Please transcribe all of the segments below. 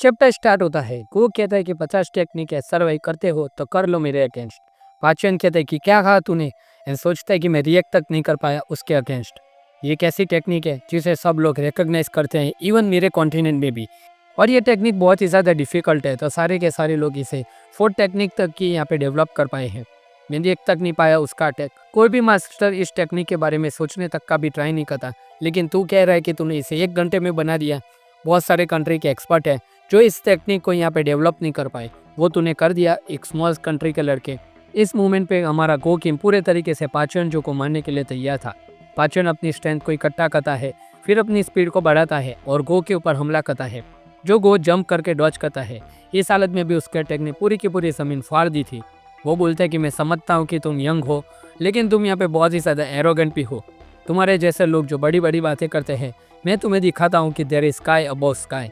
Chapter start होता है। गो कहता है कि 50 टेक्निक है, सर्वाइव करते हो तो कर लो मेरे अगेंस्ट। पाचन कहता है कि क्या कहा तूने, एंड सोचता है कि मैं रिएक्ट तक नहीं कर पाया उसके अगेंस्ट। ये कैसी टेक्निक है जिसे सब लोग रिकॉग्नाइज करते हैं, इवन मेरे कॉन्टिनेंट में भी। और ये टेक्निक बहुत ही ज़्यादा डिफिकल्ट है, तो सारे के सारे लोग इसे 4 टेक्निक तक की यहाँ पे डेवलप कर पाए हैं। मैं रिएक्ट तक नहीं पाया उसका अटैक। कोई भी मास्टर इस टेक्निक के बारे में सोचने तक का भी ट्राई नहीं करता, लेकिन तू कह रहा है कि तूने इसे 1 घंटे में बना दिया। बहुत सारे कंट्री के एक्सपर्ट है जो इस टेक्निक को यहाँ पे डेवलप नहीं कर पाए, वो तूने कर दिया एक स्मॉल कंट्री के लड़के। इस मूवमेंट पे हमारा गो किम पूरे तरीके से पाचन जो को मारने के लिए तैयार था। पाचन अपनी स्ट्रेंथ को इकट्ठा करता है, फिर अपनी स्पीड को बढ़ाता है और गो के ऊपर हमला करता है, जो गो जंप करके डॉज करता है। इस हालत में भी उसके अटैक ने पूरी की पूरी जमीन फाड़ दी थी। वो बोलता है कि मैं समझता हूँ कि तुम यंग हो, लेकिन तुम यहाँ पे बहुत ही ज़्यादा एरोगेंट भी हो। तुम्हारे जैसे लोग जो बड़ी बड़ी बातें करते हैं, मैं तुम्हें दिखाता हूँ कि there is sky above sky.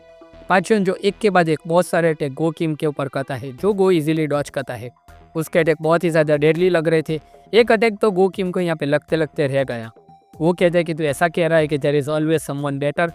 पाचन जो एक के बाद एक बहुत सारे अटैक गो किम के ऊपर करता है, जो गो इजीली डॉज करता है। उसके अटैक बहुत ही ज़्यादा डेडली लग रहे थे। एक अटैक तो गो किम को यहाँ पे लगते लगते रह गया। वो कहते हैं कि तू ऐसा कह रहा है कि there is always someone better.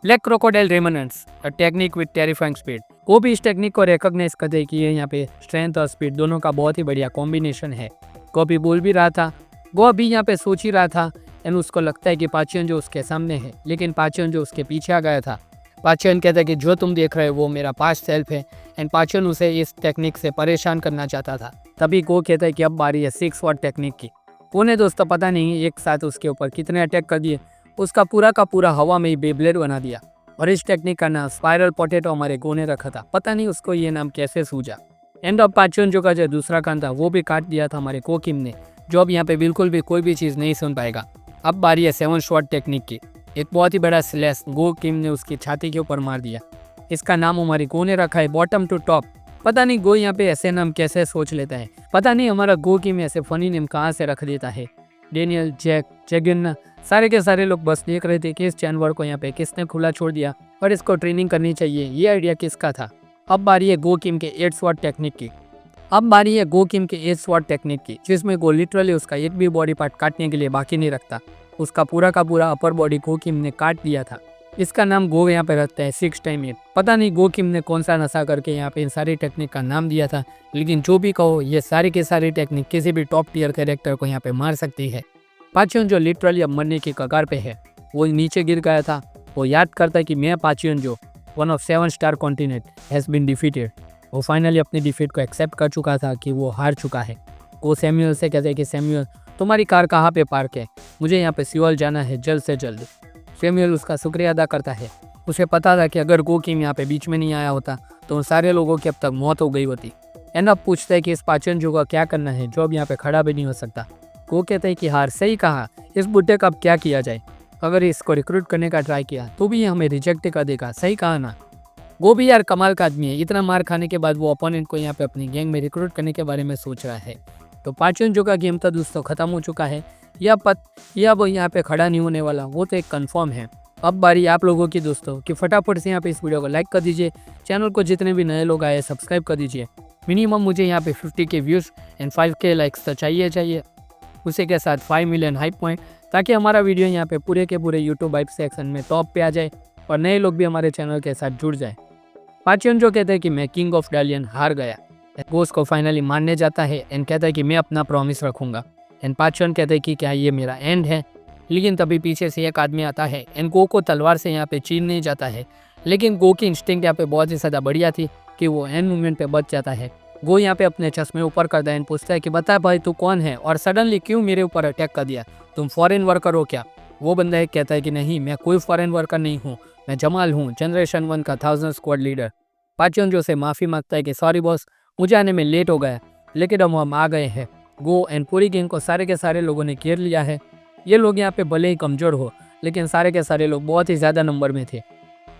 Black crocodile remnants, a technique with terrifying speed. वो भी इस टेक्निक को रिकॉग्नाइज करते हैं कि ये यहाँ पे स्ट्रेंथ और स्पीड दोनों का बहुत ही बढ़िया कॉम्बिनेशन है। गो भी बोल भी रहा था, गो अभी यहाँ पे सोच ही रहा था, एंड उसको लगता है कि पाचन जो उसके सामने है, लेकिन पाचन जो उसके पीछे आ गया था। पाचन कहता है कि जो तुम देख रहे हो वो मेरा पास्ट सेल्फ है, एंड पाचन उसे इस टेक्निक से परेशान करना चाहता था। तभी गो कहता है कि अब बारी है 6 वॉट टेक्निक की। उन्हें दोस्तों पता नहीं एक साथ उसके ऊपर कितने अटैक कर दिए, उसका पूरा का पूरा हवा में ही बेब्लेड बना दिया। और इस टेक्निक का नाम स्पाइरल पोटैटो हमारे गो ने रखा था, पता नहीं उसको ये नाम कैसे सूझा। एंड अब पाचन जो का जो दूसरा कान था वो भी काट दिया था हमारे गो किम ने, जो अब यहाँ पे बिल्कुल भी कोई भी चीज़ नहीं सुन पाएगा। अब बारी है 7 शॉट टेक्निक की। एक बहुत ही बड़ा स्लैश गो किम ने उसकी छाती के ऊपर मार दिया। इसका नाम हमारे गो ने रखा है बॉटम टू टॉप। पता नहीं गो यहाँ पे ऐसे नाम कैसे सोच लेता है, पता नहीं हमारा गो किम ऐसे फनी नेम कहाँ से रख देता है। डेनियल, जैक, जैगिन, सारे के सारे लोग बस देख रहे थे कि इस जानवर को यहाँ पे किसने खुला छोड़ दिया और इसको ट्रेनिंग करनी चाहिए, ये आइडिया किसका था। अब बारी है गो किम के 8 स्वॉट टेक्निक की। अब बारी है गो किम के 8 स्वॉट टेक्निक की, जिसमें गो लिटरली उसका एक भी बॉडी पार्ट काटने के लिए बाकी नहीं रखता। उसका पूरा का पूरा अपर बॉडी गो किम ने काट दिया था। इसका नाम गो यहाँ पे रखता है 6 टाइम 8। पता नहीं गो किम ने कौन सा नशा करके यहाँ पे इन सारी टेक्निक का नाम दिया था, लेकिन जो भी कहो ये सारी के सारी टेक्निक किसी भी टॉप टियर कैरेक्टर को यहाँ पे मार सकती है। पाचन जो लिटरली अब मरने की कगार पे है, वो नीचे गिर गया था। वो याद करता है कि मैं पाचन जो 1 of 7 star continent has been defeated. वो फाइनली अपनी डिफीट को एक्सेप्ट कर चुका था कि वो हार चुका है। वो सैमुअल से कहते हैं कि सैमुअल तुम्हारी कार कहाँ पे पार्क है, मुझे यहाँ पे सियोल जाना है जल्द से जल्द। सैमुअल उसका शुक्रिया अदा करता है। उसे पता था कि अगर गो किम यहाँ पे बीच में नहीं आया होता तो उन सारे लोगों की अब तक मौत हो गई होती। एंड अब पूछता है कि इस पाचन जो का क्या करना है, जो अब यहाँ पे खड़ा भी नहीं हो सकता। वो कहता है कि हार, सही कहा, इस बुड्ढे का अब क्या किया जाए। अगर इसको रिक्रूट करने का ट्राई किया तो भी ये हमें रिजेक्ट कर देगा, सही कहा ना। वो भी यार कमाल का आदमी है, इतना मार खाने के बाद वो अपोनेंट को यहाँ पे अपनी गैंग में रिक्रूट करने के बारे में सोच रहा है। तो पाचन जो का गेम था दोस्तों खत्म हो चुका है, या वो यहाँ पे खड़ा नहीं होने वाला, वो तो एक कंफर्म है। अब बारी आप लोगों की दोस्तों कि फटाफट से यहाँ पे इस वीडियो को लाइक कर दीजिए, चैनल को जितने भी नए लोग आए सब्सक्राइब कर दीजिए। मिनिमम मुझे यहाँ पे 50 के व्यूज़ एंड 5 के लाइक्स तो चाहिए, उसी के साथ 5 मिलियन हाइप पॉइंट, ताकि हमारा वीडियो यहाँ पे पूरे के पूरे यूट्यूब हाइप सेक्शन में टॉप पे आ जाए और नए लोग भी हमारे चैनल के साथ जुड़ जाए। पाचन जो कहते हैं कि मैं किंग ऑफ डालियन हार गया। वो उसको फाइनली मानने जाता है एंड कहता है कि मैं अपना प्रॉमिस रखूंगा। एंड पाचन कहते हैं कि क्या ये मेरा एंड है, लेकिन तभी पीछे से एक आदमी आता है एंड गो को तलवार से यहाँ पे चीरने जाता है, लेकिन गो की इंस्टिंक्ट यहाँ पे बहुत ही ज़्यादा बढ़िया थी कि वो एंड मूवमेंट पे बच जाता है। गो यहाँ पे अपने चश्मे ऊपर करता है एंड पूछता है कि बता भाई तू कौन है और सडनली क्यों मेरे ऊपर अटैक कर दिया, तुम फॉरेन वर्कर हो क्या। वो बंदा कहता है कि नहीं, मैं कोई फॉरेन वर्कर नहीं हूँ, मैं जमाल हूँ, जनरेशन 1 का 1000 स्क्वाड लीडर। पाचन जो से माफ़ी मांगता है कि सॉरी बॉस, मुझे आने में लेट हो गया, लेकिन अब हम आ गए हैं। गो एंड पूरी गैंग को सारे के सारे लोगों ने घेर लिया है। ये लोग यहाँ पे भले ही कमज़ोर हो, लेकिन सारे के सारे लोग बहुत ही ज़्यादा नंबर में थे।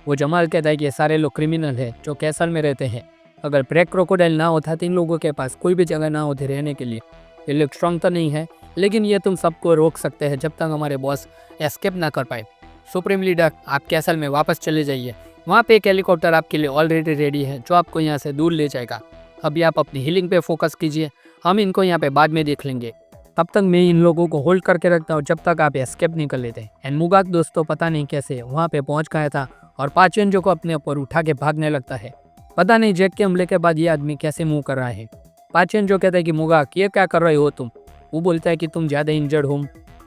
वो जमाल कहता है कि ये सारे लोग क्रिमिनल है जो कैसल में रहते हैं। अगर ब्लैक क्रोकोडाइल ना होता तो इन लोगों के पास कोई भी जगह ना होती रहने के लिए। ये लोग स्ट्रॉन्ग तो नहीं है, लेकिन ये तुम सबको रोक सकते हैं जब तक हमारे बॉस एस्केप ना कर पाए। सुप्रीम लीडर, आप कैसल में वापस चले जाइए, वहाँ पे एक हेलीकॉप्टर आपके लिए ऑलरेडी रेडी है जो आपको यहाँ से दूर ले जाएगा। अभी आप अपनी हीलिंग पे फोकस कीजिए, हम इनको यहाँ पे बाद में देख लेंगे। तब तक मैं इन लोगों को होल्ड करके रखता हूँ जब तक आप एस्केप नहीं कर लेते। एंड मुगाक दोस्तों पता नहीं कैसे वहाँ पे पहुँच गया था और पाचेंजो को अपने ऊपर उठा के भागने लगता है। पता नहीं जैक के हमले के बाद ये आदमी कैसे मूव कर रहा है। पाचेंजो कहता है कि मुगाक ये क्या कर रहे हो तुम। वो बोलता है कि तुम ज़्यादा इंजर्ड हो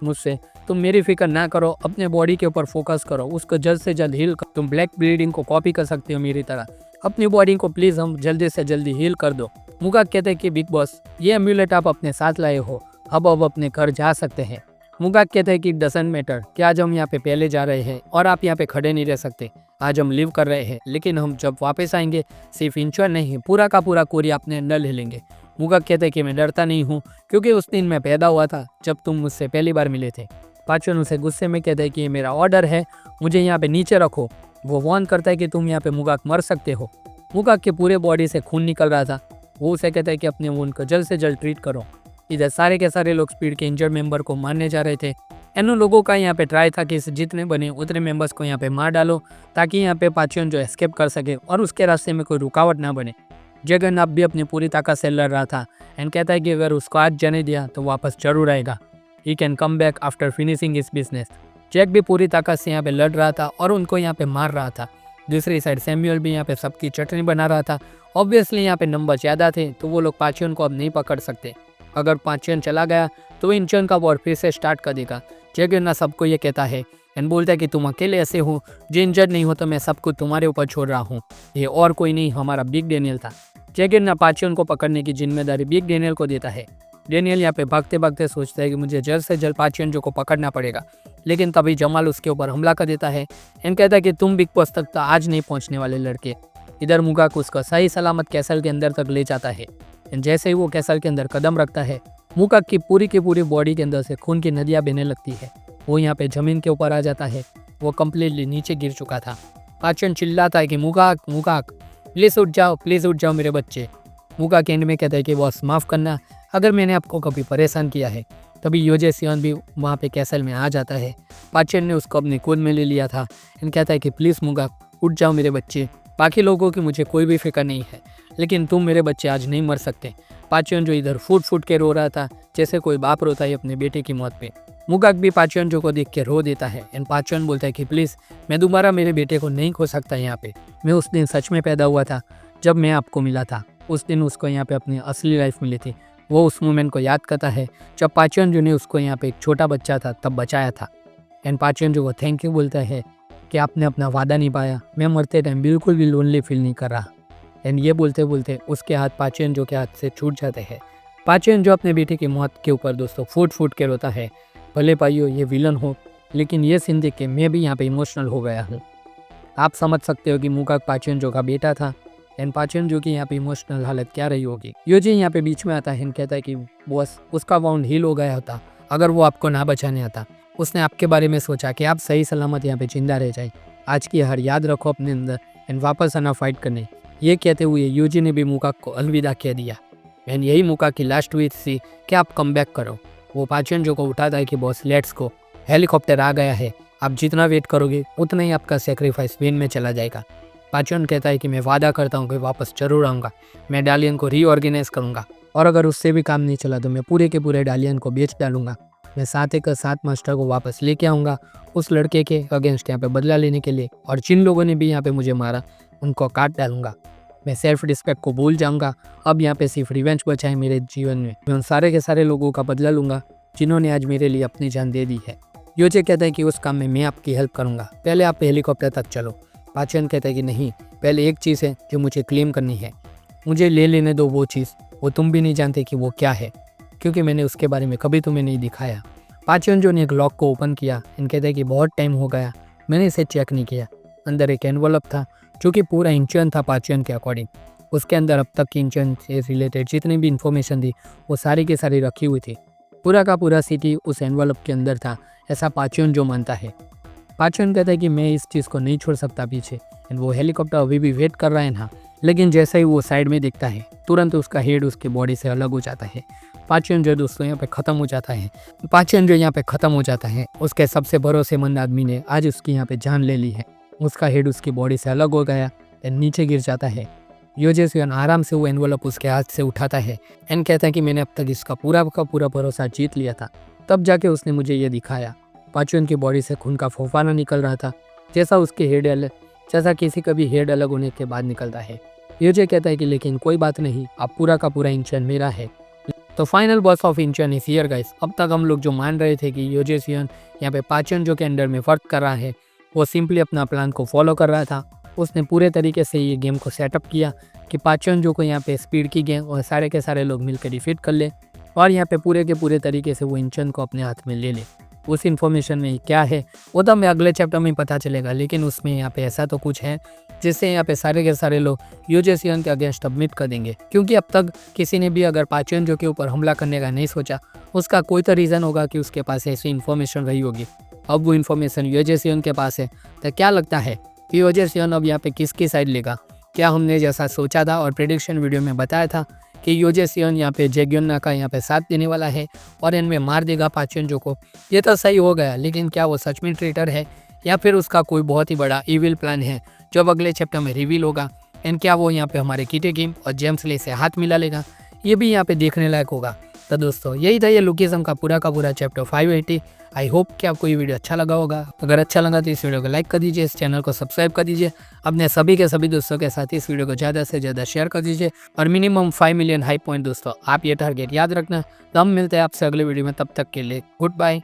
मुझसे, तुम मेरी फिक्र ना करो, अपने बॉडी के ऊपर फोकस करो, उसको जल्द से जल्द हील करो। तुम ब्लैक ब्लीडिंग को कॉपी कर सकते हो मेरी तरह, अपनी बॉडी को प्लीज़ हम जल्दी से जल्दी हील कर दो। मुगाक कहते हैं कि बिग बॉस ये एम्यूलेट आप अपने साथ लाए हो, अब अपने घर जा सकते हैं। मुगाक कहते हैं कि डजंट मैटर कि आज हम यहाँ पे पहले जा रहे हैं और आप यहाँ पे खड़े नहीं रह सकते। आज हम लिव कर रहे हैं, लेकिन हम जब वापस आएंगे सिर्फ इंचर नहीं पूरा का पूरा कोरी अपने अंदर ले लेंगे। मुगाक कहते हैं कि मैं डरता नहीं हूँ, क्योंकि उस दिन मैं पैदा हुआ था जब तुम मुझसे पहली बार मिले थे। पाचन उसे गुस्से में कहता है कि ये मेरा ऑर्डर है, मुझे यहाँ पे नीचे रखो। वो वार्न करता है कि तुम यहाँ पे मुगाक मर सकते हो। मुगाक के पूरे बॉडी से खून निकल रहा था। वो उसे कहता है कि अपने वुंड को जल्द से जल्द ट्रीट करो। इधर सारे के सारे लोग स्पीड के इंजर्ड मेंबर को मारने जा रहे थे। इन लोगों का यहाँ पे ट्राई था कि जितने बने उतने मेंबर्स को यहाँ पे मार डालो, ताकि यहाँ पे पाचन जो एस्केप कर सके और उसके रास्ते में कोई रुकावट ना बने। जगन्नाथ भी अपनी पूरी ताकत से लड़ रहा था एंड कहता है कि अगर उसको आज जाने दिया तो वापस जरूर आएगा। He can come back after finishing his business. Jack भी पूरी ताकत से यहाँ पे लड़ रहा था और उनको यहाँ पे मार रहा था। दूसरी साइड सैमुअल भी यहाँ पे सबकी चटनी बना रहा था। ऑब्वियसली यहाँ पे नंबर ज़्यादा थे तो वो लोग पाचन को अब नहीं पकड़ सकते। अगर पाचन चला गया तो इंचन का वॉर फिर से स्टार्ट कर देगा। जगन्नाथ सबको ये कहता है एंड बोलता है कि तुम अकेले ऐसे हो, जो इंजर्ड नहीं हो तो मैं सबको तुम्हारे ऊपर छोड़ रहा हूँ। ये और कोई नहीं, हमारा बिग डेनियल था। जगन्नाथ पाचन को पकड़ने की जिम्मेदारी बिग डेनियल को देता है। डेनियल यहाँ पे भागते भागते सोचता है कि मुझे जल्द से जल्द पाचेंजो को पकड़ना पड़ेगा, लेकिन तभी जमाल उसके ऊपर हमला कर देता है एंड कहता है कि तुम बिग बॉस तक तो आज नहीं पहुंचने वाले लड़के। इधर मुगाक उसको सही सलामत कैसल के अंदर तक ले जाता है एंड जैसे ही वो कैसल के अंदर कदम रखता है, मुगाक की पूरी बॉडी के अंदर से खून की नदियाँ बहने लगती है। वो यहाँ पे जमीन के ऊपर आ जाता है। वो कम्प्लीटली नीचे गिर चुका था। पाचन चिल्लाता है कि मुगाक मुगाक प्लीज़ उठ जाओ मेरे बच्चे। मुगाक एंड में कहता है कि बॉस माफ़ करना अगर मैंने आपको कभी परेशान किया है। तभी योजे सियोन भी वहाँ पे कैसल में आ जाता है। पाचन ने उसको अपनी गोद में ले लिया था एंड कहता है कि प्लीज़ मुगाक उठ जाओ मेरे बच्चे। बाकी लोगों की मुझे कोई भी फिक्र नहीं है, लेकिन तुम मेरे बच्चे आज नहीं मर सकते। पाचन जो इधर फूट के रो रहा था जैसे कोई बाप रोता है अपने बेटे की मौत पे। मुगाक भी पाचन जो को देख के रो देता है एंड पाचन बोलता है कि प्लीज़ मैं दोबारा मेरे बेटे को नहीं खो सकता यहाँ पे। मैं उस दिन सच में पैदा हुआ था जब मैं आपको मिला था। उस दिन उसको यहाँ पे अपनी असली लाइफ मिली थी। वो उस मोमेंट को याद करता है जब पाचन जो ने उसको यहाँ पे एक छोटा बच्चा था तब बचाया था। एंड पाचन जो को थैंक यू बोलता है कि आपने अपना वादा निभाया। मैं मरते टाइम बिल्कुल भी लोनली फील नहीं कर रहा। एंड ये बोलते बोलते उसके हाथ पाचन जो के हाथ से छूट जाते हैं। पाचन जो अपने बेटे की मौत के ऊपर दोस्तों फूट के रोता है। भले भाइयों ये विलन हो, लेकिन ये सीन देख के मैं भी यहाँ पे इमोशनल हो गया हूँ। आप समझ सकते हो कि मुगाक पाचन जो का बेटा था एंड पाचन जो की यहाँ पे इमोशनल हालत क्या रही होगी। योजी यहाँ पे बीच में आता है एंड कहता है कि बॉस उसका वाउंड हील हो गया होता अगर वो आपको ना बचाने आता। उसने आपके बारे में सोचा कि आप सही सलामत यहाँ पे जिंदा रह जाए। आज की हार याद रखो अपने अंदर एंड वापस आना फाइट करने। ये कहते हुए यूजी ने भी मुगाक को अलविदा कह दिया एंड यही मुगाक की लास्ट विश थी कि आप कम बैक करो। वो पाचन जो को उठाता है कि बॉस लेट्स गो, हेलीकॉप्टर आ गया है, आप जितना वेट करोगे उतना ही आपका सेक्रीफाइस विन में चला जाएगा। पाचन कहता है कि मैं वादा करता हूँ कि वापस जरूर आऊँगा, मैं डालियन को रीऑर्गेनाइज करूँगा और अगर उससे भी काम नहीं चला तो मैं पूरे के पूरे डालियन को बेच डालूंगा। मैं 7 मास्टर को वापस लेके आऊँगा उस लड़के के अगेंस्ट यहाँ पे बदला लेने के लिए, और जिन लोगों ने भी यहाँ पे मुझे मारा उनको काट डालूंगा। मैं सेल्फ रिस्पेक्ट को भूल जाऊंगा। अब यहाँ पे सिर्फ रिवेंज बचा है मेरे जीवन में। मैं उन सारे के सारे लोगों का बदला लूंगा जिन्होंने आज मेरे लिए अपनी जान दे दी है। योजे कहता है कि उस काम में मैं आपकी हेल्प करूंगा, पहले आप हेलीकॉप्टर तक चलो। पाचन कहता है कि नहीं, पहले एक चीज़ है जो मुझे क्लेम करनी है, मुझे ले लेने दो वो चीज़, वो तुम भी नहीं जानते कि वो क्या है, क्योंकि मैंने उसके बारे में कभी तुम्हें नहीं दिखाया। पाचन जो ने एक लॉक को ओपन किया एंड कहता है कि बहुत टाइम हो गया मैंने इसे चेक नहीं किया। अंदर एक एनवलप था जो कि पूरा इंचन था पाचन के अकॉर्डिंग। उसके अंदर अब तक की इंचन से रिलेटेड जितनी भी इन्फॉर्मेशन थी वो सारी की सारी रखी हुई थी। पूरा का पूरा सिटी उस एनवलप के अंदर था, ऐसा पाचन जो मानता है। पाचन कहता है कि मैं इस चीज़ को नहीं छोड़ सकता पीछे। एंड वो हेलीकॉप्टर अभी भी वेट कर रहा है ना, लेकिन जैसे ही वो साइड में दिखता है तुरंत उसका हेड उसकी बॉडी से अलग हो जाता है। पाचन जो दोस्तों यहाँ पे ख़त्म हो जाता है। पाचन जो यहाँ पे ख़त्म हो जाता है, उसके सबसे भरोसेमंद आदमी ने आज उसकी यहाँ पे जान ले ली है। उसका हेड उसकी बॉडी से अलग हो गया एंड नीचे गिर जाता है। योजे सियोन आराम से वो एनवलप उसके हाथ से उठाता है एंड कहता है कि मैंने अब तक इसका पूरा का पूरा भरोसा जीत लिया था, तब जाके उसने मुझे ये दिखाया। पाचन की बॉडी से खून का फुफाना निकल रहा था, जैसा उसके हेड जैसा किसी का भी हेड अलग होने के बाद निकलता है। यूजे कहता है कि लेकिन कोई बात नहीं, अब पूरा का पूरा इंचन मेरा है। तो final boss of Incheon is here guys. अब तक हम लोग जो मान रहे थे कि यूजे सियन यहाँ पे पाचेंजो के अंडर में वर्क कर रहा है, वो सिंपली अपना प्लान को फॉलो कर रहा था। उसने पूरे तरीके से ये गेम को सेटअप किया कि पाचेंजो को यहाँ पे स्पीड की गेम और सारे के सारे लोग मिलकर डिफीट कर ले और यहाँ पे पूरे के पूरे तरीके से वो इंचन को अपने हाथ में ले ले। उस इन्फॉर्मेशन में क्या है वो तो हमें अगले चैप्टर में पता चलेगा, लेकिन उसमें यहाँ पे ऐसा तो कुछ है जिससे यहाँ पे सारे के सारे लोग यूजे सियन के अगेंस्ट सबमिट कर देंगे। क्योंकि अब तक किसी ने भी अगर पाचेंजो के ऊपर हमला करने का नहीं सोचा, उसका कोई तो रीज़न होगा कि उसके पास ऐसी इन्फॉर्मेशन रही होगी। अब वो इन्फॉर्मेशन यूजे सियन के पास है, तो क्या लगता है कि यूजे सियन अब यहाँ पे किसकी साइड लेगा? क्या हमने जैसा सोचा था और प्रेडिक्शन वीडियो में बताया था कि यूजे सियन यहाँ पे जेग्योना का यहाँ पे साथ देने वाला है और इनमें मार देगा पाचेंजो को, ये तो सही हो गया। लेकिन क्या वो सच में ट्रेटर है या फिर उसका कोई बहुत ही बड़ा इविल प्लान है जो अब अगले चैप्टर में रिवील होगा? एंड क्या वो यहाँ पे हमारे किटे किम और जेम्स ले से हाथ मिला लेगा? ये भी यहाँ पे देखने लायक होगा। तो दोस्तों यही था ये लुकिज्म का पूरा चैप्टर 580। आई होप कि आपको ये वीडियो अच्छा लगा होगा। अगर अच्छा लगा तो इस वीडियो को लाइक कर दीजिए, इस चैनल को सब्सक्राइब कर दीजिए, अपने सभी के सभी दोस्तों के साथ इस वीडियो को ज़्यादा से ज़्यादा शेयर कर दीजिए और मिनिमम 5 मिलियन हाई पॉइंट दोस्तों आप ये टारगेट याद रखना। तो हम मिलते हैं आपसे अगले वीडियो में, तब तक के लिए गुड बाय।